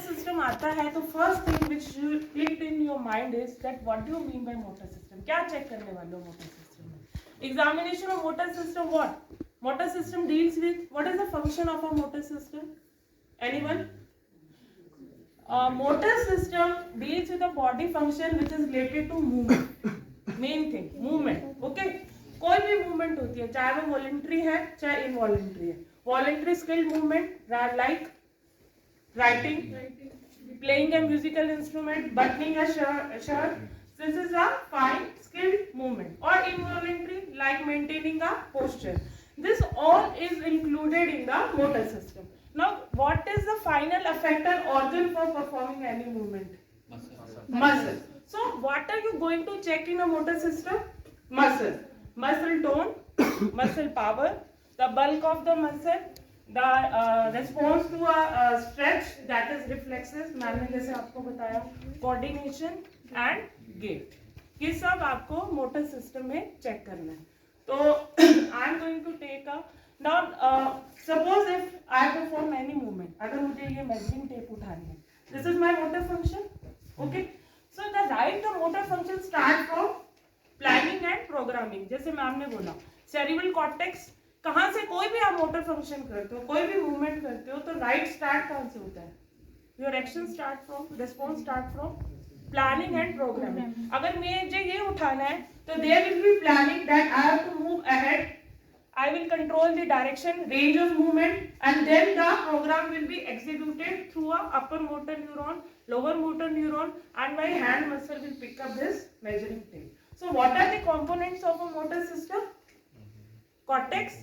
System आता है तो first thing which you click in your mind is that what do you mean by motor system. क्या check करने वाले हो मोटर सिस्टम में? Examination of motor system. What motor system deals with? What is the function of a motor system? Anyone? Motor system deals with a body function which is related to movement. Main thing movement. Okay, कोई भी movement होती है, चाहे वो voluntary है चाहे involuntary है. Voluntary skill movement like writing, playing a musical instrument, buttoning a shirt. This is a fine skilled movement. Or involuntary like maintaining a posture. This all is included in the motor system. Now, what is the final effector organ for performing any movement? Muscle. So, what are you going to check in a motor system? Muscle. Muscle tone, muscle power, the bulk of the muscle, the response to a stretch, that is reflexes. मैंने जैसे आपको बताया, coordination and gait. ये सब आपको motor system में check करना है. तो I am going to take a now suppose if I perform any movement, अगर मुझे ये measuring tape उठानी है, this is my motor function. Okay, so the right the motor function start from planning and programming. जैसे ma'am ने बोला cerebral cortex, कहाँ से कोई भी आप मोटर फंक्शन करते हो, कोई भी मूवमेंट करते हो तो राइट स्टार्ट कहाँ से होता है? Your action start from, response start from planning and programming. अगर मुझे ये उठाना है तो there will be planning that I have to move ahead, I will control the direction, range of movement, and then the program will be executed through a upper motor neuron, lower motor neuron, and my hand muscle will pick up this measuring tape. So what are the components of a motor system? Cortex,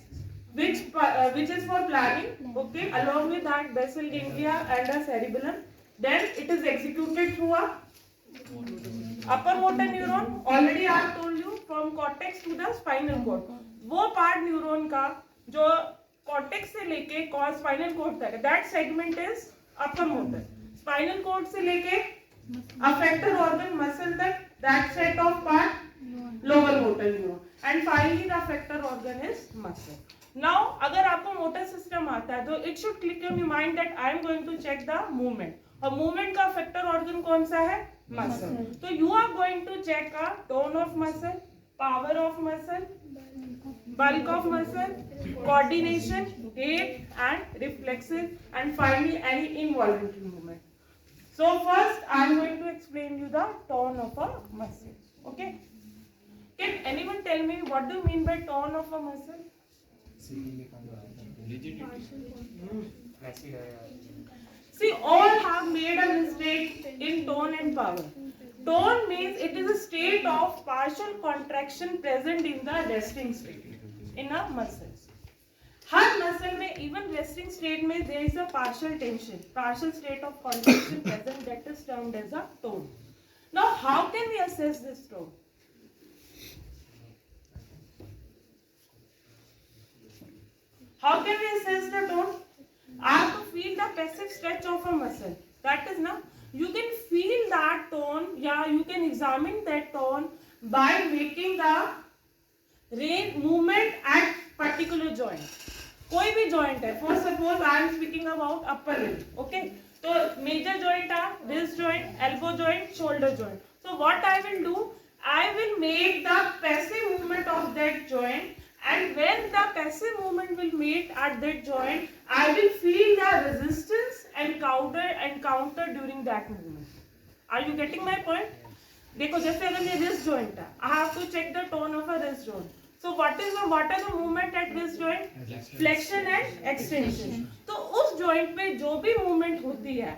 which is for planning, okay, along with that basal ganglia and a cerebellum. Then it is executed through a upper motor neuron. Already I have told you, from cortex to the spinal cord. वो part neuron का जो cortex से लेके spinal cord तक, that segment is upper motor. Spinal cord से लेके effector organ muscle तक, that set of part lower motor neuron, and finally the effector organ is muscle. Now अगर आपको मोटर सिस्टम आता है तो it should click in your mind that I am going to check the movement. और movement का effector organ कौन सा है? मसल. तो you are going to check a tone of muscle, power of muscle, bulk of muscle, coordination, gait and reflexes, and finally any involuntary movement. So first I am going to explain you the tone of a muscle. Okay, can anyone tell me what do you mean by tone of a muscle? See, all have made a mistake in tone and power. Tone means it is a state of partial contraction present in the resting state in a muscle. Her muscle में even resting state में there is a partial tension, partial state of contraction present, that is termed as a tone. Now how can we assess this tone? How can we assess the tone? I have to feel the passive stretch of a muscle. That is now. You can feel that tone, yeah, you can examine that tone by making the range movement at particular joint. कोई भी joint है, for suppose I am speaking about upper limb, okay? तो major joint है wrist joint, elbow joint, shoulder joint. So what I will do, I will make the passive movement of that joint, and when the passive movement will meet at that joint, I will feel the resistance and counter during that movement. Are you getting my point? देखो जैसे अगर ये wrist joint है, I have to check the tone of a wrist joint. So what are the movement at wrist joint? Flexion and extension. तो उस joint पे जो भी movement होती है,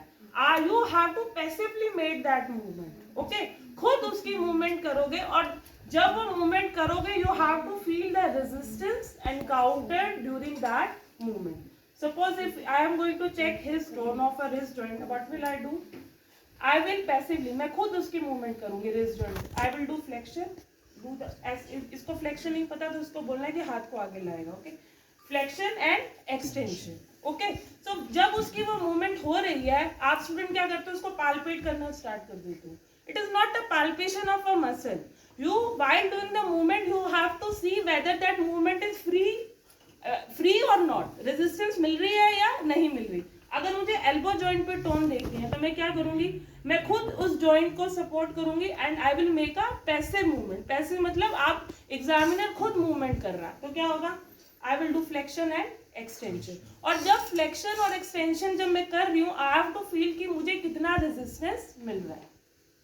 you have to passively make that movement. Okay? खुद उसकी movement करोगे, और जब वो movement करोगे, you have to feel the resistance and counter during that movement. Suppose if I am going to check his tone of a wrist joint, what will I do? I will passively, मैं खुद उसकी movement करूँगी wrist joint. I will do flexion. इसको flexion नहीं पता तो उसको बोलना है कि हाथ को आगे लाएगा. Okay? Flexion and extension. Okay? So जब उसकी वो movement हो रही है, आप student क्या करते हो? उसको palpate करना start कर देते हो. It is not a palpation of a muscle. You, while doing the movement, you have to see whether that movement is free or not. Resistance मिल रही है या नहीं मिल रही. अगर मुझे एल्बो जॉइंट पे टोन देखनी है तो मैं क्या करूंगी, मैं खुद उस जॉइंट को सपोर्ट करूंगी and I will make a passive movement. Passive मतलब आप एग्जामिनर खुद मूवमेंट कर रहा है तो क्या होगा, आई will do flexion and extension. और जब फ्लेक्शन और एक्सटेंशन जब मैं कर रही हूँ आई हैव टू फील कि मुझे कितना रेजिस्टेंस मिल रहा है।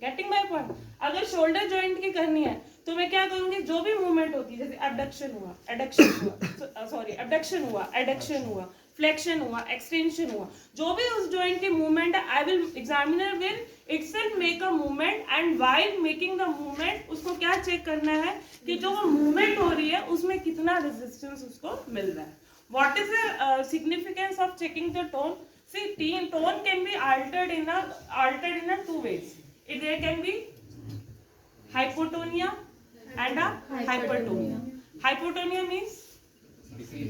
Getting my point. अगर शोल्डर जॉइंट की करनी है तो मैं क्या करूंगी, जो भी मूवमेंट होती है जैसे abduction हुआ, adduction हुआ, फ्लेक्शन हुआ, एक्सटेंशन हुआ, जो भी उस जॉइंट की मूवमेंट है I will examiner will itself make a movement and while making the movement उसको क्या चेक करना है कि जो वो मूवमेंट हो रही है उसमें कितना रेजिस्टेंस उसको मिल रहा है। What is the significance of checking the tone? See tone can be altered in a two ways. There can be hypotonia and a hypertonia. Hypotonia means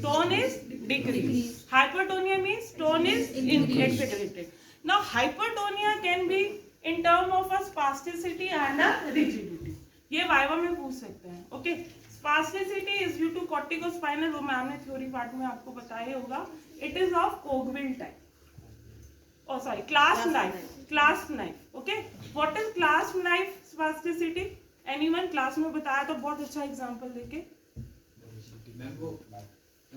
tone is decreased. Hypertonia means tone is exaggerated. Now hypertonia can be in term of a spasticity and a rigidity. ये viva में पूछ सकते हैं। Okay, spasticity is due to corticospinal, वो ma'am ने theory part में आपको बताया होगा। It is of Cogswell type. Oh sorry, clasp knife. Okay, what is clasp knife spasticity? Anyone class में बताया तो बहुत अच्छा एग्जांपल देके।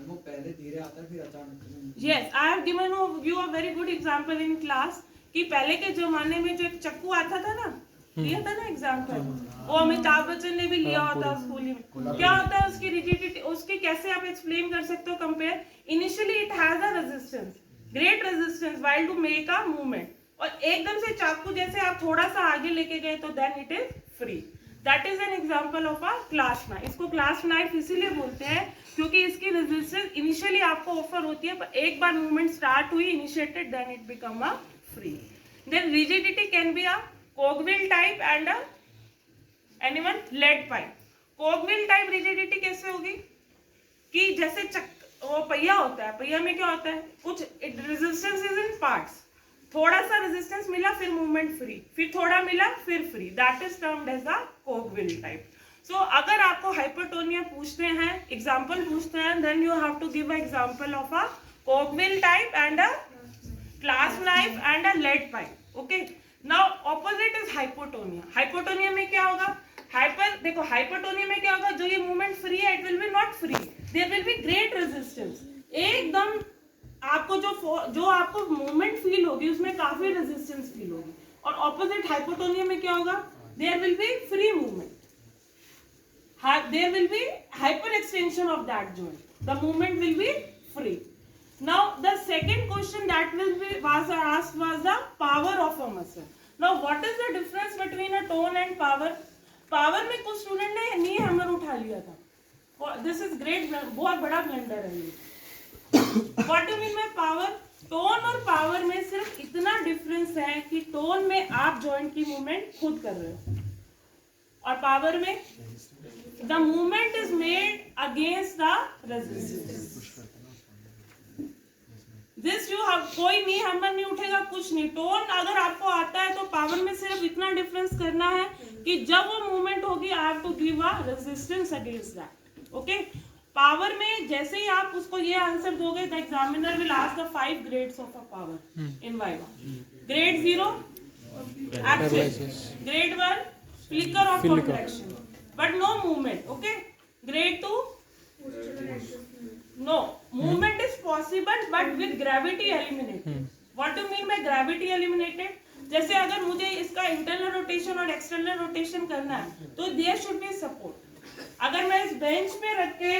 वो पहले धीरे आता है फिर अचानक। Yes, I have given you a very good example in class कि पहले के जमाने में जो एक चक्कू आता था ना, लिया था ना एग्जांपल, वो अमिताभ बच्चन ने भी लिया होता स्कूल में। क्या होता है उसकी रिजिडिटी, उसकी कैसे आप एक्सप्लेन कर सकते हो compare? Initially it has a resistance, great resistance while to make a movement, और एकदम से चाकू जैसे आप थोड़ा सा आगे लेके गए तो then it is free. That is an example of a clasp knife. इसको क्लास्प नाइफ इसीलिए बोलते हैं क्योंकि इसकी रेजिस्टेंस इनिशियली आपको ऑफर होती है, पर एक बार मूवमेंट स्टार्ट हुई initiated then it become a free. Then rigidity can be a Cogswell type and a anyone lead pipe. Cogswell type rigidity कैसे होगी कि जैसे वो पहिया होता है, पहिया में क्या होता है, कुछ रेजिस्टेंस इज इन पार्ट्स, थोड़ा सा रेजिस्टेंस मिला फिर मूवमेंट फ्री, फिर थोड़ा मिला फिर free, that is termed as the Cogswell type. So अगर आपको हाइपरटोनिया पूछते हैं, एग्जाम्पल पूछते हैं, then you have to give a example of a Cogswell type and a clasp knife and a lead pipe. Okay. Now opposite is hypotonia. Hypotonia में क्या होगा, देखो हाइपोटोनिया में क्या होगा, जो ये मूवमेंट फ्री है it will be not free, there will be great resistance. एकदम आपको जो आपको मूवमेंट फील होगी उसमें काफी रेजिस्टेंस फील होगी। और ऑपोजिट हाइपोटोनिया में क्या होगा, there will be free movement, there will be hyper extension of that joint, the movement will be free. Now the second question that was asked was the power of a muscle. Now what is the difference between a tone and power? Power में कुछ student ने नी hammer उठा लिया था, this is great, बहुत बड़ा blunder है ये। What do you mean by power? Tone और पावर में सिर्फ इतना डिफरेंस है कि टोन में आप जॉइंट की मूवमेंट खुद कर रहे हो और पावर में the movement is made against the resistance. This you have, कोई नहीं हैमर नहीं उठेगा, कुछ नहीं। टोन अगर आपको आता है तो पावर में सिर्फ इतना डिफरेंस करना है कि जब वो मूवमेंट होगी I have to give a resistance against that. Okay, power में जैसे ही आप उसको ये आंसर दोगे the examiner will ask the 5 grades of a power in viva. Grade 0 action, grade 1 flicker और contraction but no movement. Okay, grade 2 no movement is possible but with gravity eliminated. What do you mean by gravity eliminated? जैसे अगर मुझे इसका internal rotation और external rotation करना है तो there should be support. अगर मैं इस बेंच पे रख के,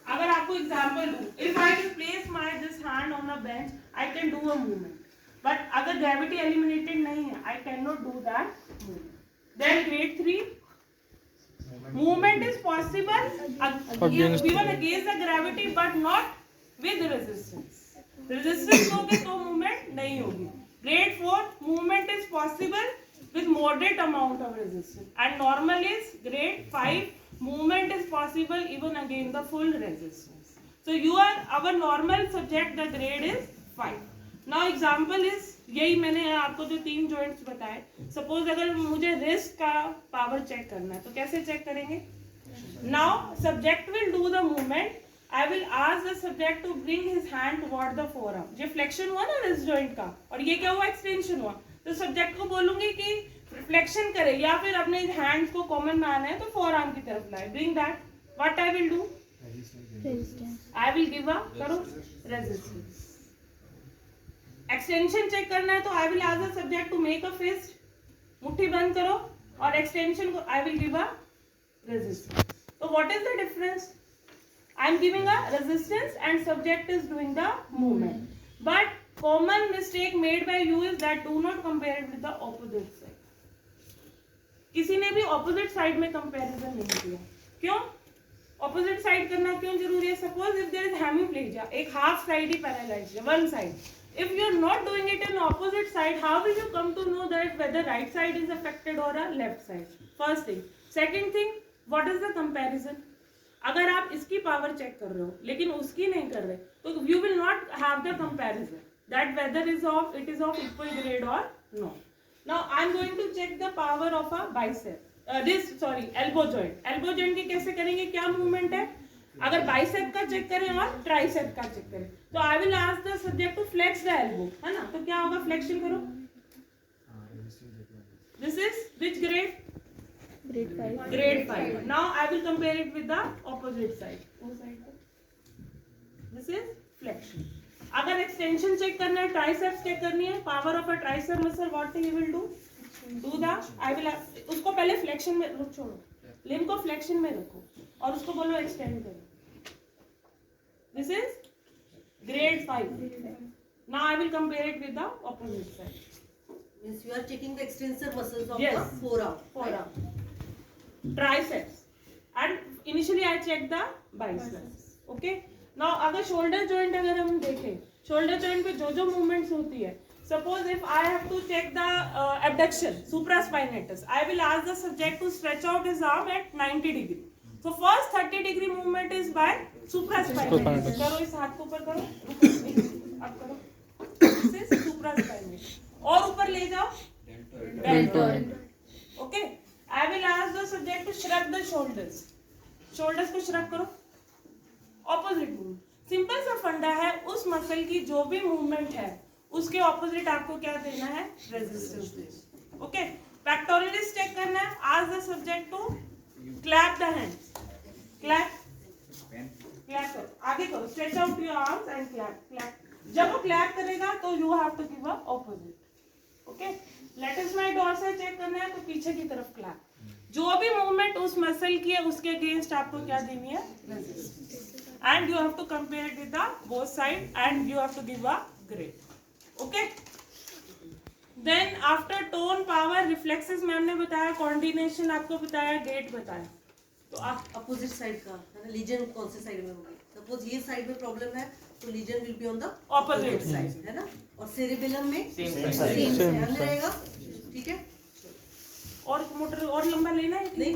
अगर आपको एग्जांपल दूं, if I will place my this hand on a bench I can do a movement, but अगर ग्रेविटी एलिमिनेटेड नहीं है I can not do that movement. Then grade 3 movement is possible even against the gravity but not with resistance. Resistance होगी तो movement नहीं होगी। Grade 4 movement is possible with moderate amount of resistance and normal is grade 5 movement is possible even against the full resistance. So you are our normal subject, the grade is 5. Now example is, यही मैंने आपको जो 3 joints बताए, suppose अगर मुझे wrist का power check करना है तो कैसे चेक करेंगे? Now subject will do the movement, I will ask the subject to bring his hand toward the forearm. ये फ्लेक्शन हुआ ना रिस्ट जॉइंट का, और ये क्या हुआ, एक्सटेंशन हुआ. तो सब्जेक्ट को बोलूंगी कि फ्लेक्शन करे या फिर अपने हैंड्स को कॉमन में आना है तो फोर आर्म की तरफ लाए. Bring that. What I will do, I will give a, करो, रेजिस्टेंस. एक्सटेंशन चेक करना है तो I will ask the subject to make a fist. मुट्ठी बंद करो, और एक्सटेंशन को I will give a resistance. तो what is the difference? I am giving a resistance and subject is doing the movement. But common mistake made by you is that do not compare it with the opposite side. किसी ने भी opposite side में comparison नहीं किया. क्यों? Opposite side करना क्यों जरूरी है? Suppose if there is hemiplegia, एक half side ही paralyzed है, one side. If you are not doing it in opposite side, how will you come to know that whether right side is affected or a left side? First thing. Second thing, what is the comparison? अगर आप इसकी power check कर रहे हो लेकिन उसकी नहीं कर रहे तो you will not have the comparison that whether is of it is of equal grade or no. Now I am going to check the power of a bicep, elbow joint. Elbow joint की कैसे करेंगे, क्या movement है? अगर bicep का check करें और tricep का चेक करें तो I will ask the subject to flex the elbow, है ना. तो क्या होगा, फ्लेक्शन करो. This is which grade? Grade 5. Grade 5. Now I will compare it with the opposite side. This is flexion. अगर extension check करना है, triceps check करनी है, power of a tricep muscle, what he will do? Do the, I will, उसको पहले flexion में रुक, छोड़ो, limb को flexion में रखो और उसको बोलो extend करो. This is grade 5. Now I will compare it with the opposite side. Means you are checking the extensor muscles of Yes. the forearm. Forearm. Triceps, and initially I check the biceps. Okay. Now अगर shoulder joint अगर हम देखें, shoulder joint पे जो movements होती है, suppose if I have to check the abduction, supraspinatus, I will ask the subject to stretch out his arm at 90 degree. So first 30 degree movement is by supraspinatus. करो इस हाथ को ऊपर करो, अब करो. This is supraspinatus. और ऊपर ले जाओ, deltoid. Okay. I will ask the subject to shrug the shoulders. Shoulders को shrug करो. Opposite movement. Simple सा फंडा है, उस मसल की जो भी मूवमेंट है उसके ऑपोजिट आपको क्या देना है, रेजिस्टेंस देना. ओके. पेक्टोरलिस चेक करना है. Ask the subject to clap the hands. Clap. Clap करो. आगे करो. Stretch out your arms and clap. Clap. जब वो clap करेगा तो you have to give a opposite. Okay. Latissimus dorsi चेक करना है तो पीछे की तरफ क्लैप. जो भी मूवमेंट उस मसल की है उसके अगेंस्ट आपको क्या देनी है, resistance. And you have to compare it with the both side and you have to give a grade. Okay. Then after tone, power, reflexes ma'am ने बताया, कोऑर्डिनेशन आपको बताया, गेट बताया. तो आप अपोजिट साइड का है ना, लीजन कौन से साइड में होगी. सपोज ये साइड में प्रॉब्लम है तो lesion will be on the opposite side, है ना. और सेरेबेलम में Same सेम रहेगा. ठीक है. और मोटर और लंबा लेना है. नहीं